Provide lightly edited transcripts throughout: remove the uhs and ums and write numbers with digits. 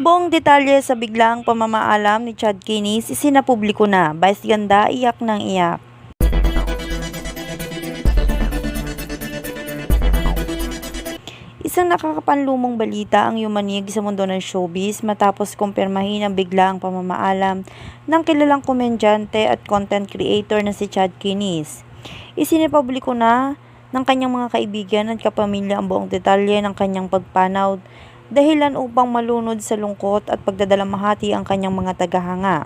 Buong detalye sa biglaang pamamaalam ni Chad Kinis isinapubliko na. Vice ganda iyak ng iyak. Isang nakakapanlumong balita ang yumanig sa mundo ng showbiz matapos kumpirmahin ang biglaang pamamaalam ng kilalang komedyante at content creator na si Chad Kinis. Isinipubliko na ng kanyang mga kaibigan at kapamilya ang buong detalye ng kanyang pagpanaw, dahilan upang malunod sa lungkot at pagdadalamhati ang kanyang mga tagahanga,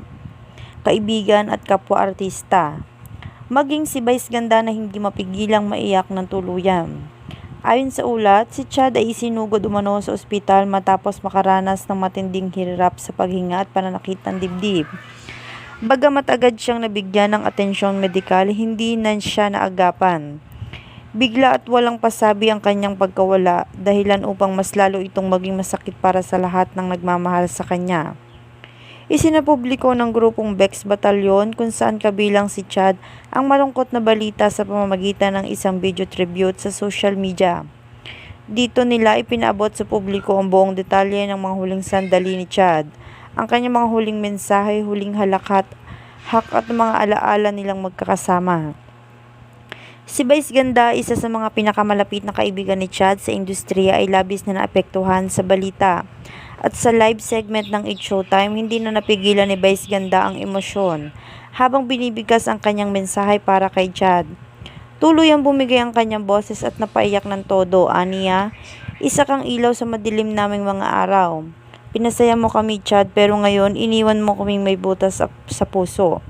kaibigan at kapwa-artista. Maging si Vice Ganda na hindi mapigilang maiyak ng tuluyan. Ayon sa ulat, si Chad ay isinugod umano sa ospital matapos makaranas ng matinding hirap sa paghinga at pananakit ng dibdib. Bagamat agad siyang nabigyan ng atensyong medikal, hindi na siya naagapan. Bigla at walang pasabi ang kanyang pagkawala, dahilan upang mas lalo itong maging masakit para sa lahat ng nagmamahal sa kanya. Isinapubliko ng grupong Bex Batalyon kung saan kabilang si Chad ang malungkot na balita sa pamamagitan ng isang video tribute sa social media. Dito nila ipinaabot sa publiko ang buong detalye ng mga huling sandali ni Chad, ang kanyang mga huling mensahe, huling hak at mga alaala nilang magkakasama. Si Vice Ganda, isa sa mga pinakamalapit na kaibigan ni Chad sa industriya, ay labis na naapektuhan sa balita. At sa live segment ng It's Showtime, hindi na napigilan ni Vice Ganda ang emosyon habang binibigkas ang kanyang mensahe para kay Chad. Tuluyang bumigay ang kanyang boses at napaiyak ng todo. Aniya, isa kang ilaw sa madilim naming mga araw. Pinasaya mo kami, Chad, pero ngayon iniwan mo kaming may butas sa puso.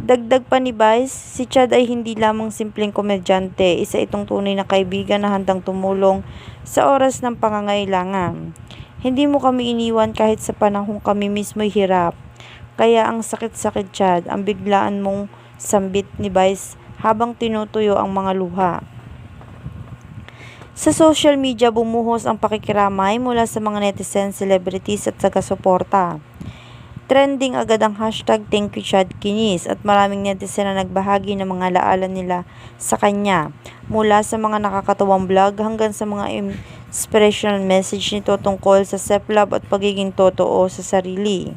Dagdag pa ni Vice, si Chad ay hindi lamang simpleng komedyante, isa itong tunay na kaibigan na handang tumulong sa oras ng pangangailangan. Hindi mo kami iniwan kahit sa panahong kami mismo'y hirap. Kaya ang sakit-sakit, Chad, ang biglaan mong sambit ni Vice habang tinutuyo ang mga luha. Sa social media, bumuhos ang pakikiramay mula sa mga netizens, celebrities at taga-suporta. Trending agad ang hashtag Thank You Chad Kinis at maraming netizen na nagbahagi ng mga alaala nila sa kanya, mula sa mga nakakatuwang vlog hanggang sa mga inspirational message nito tungkol sa self-love at pagiging totoo sa sarili.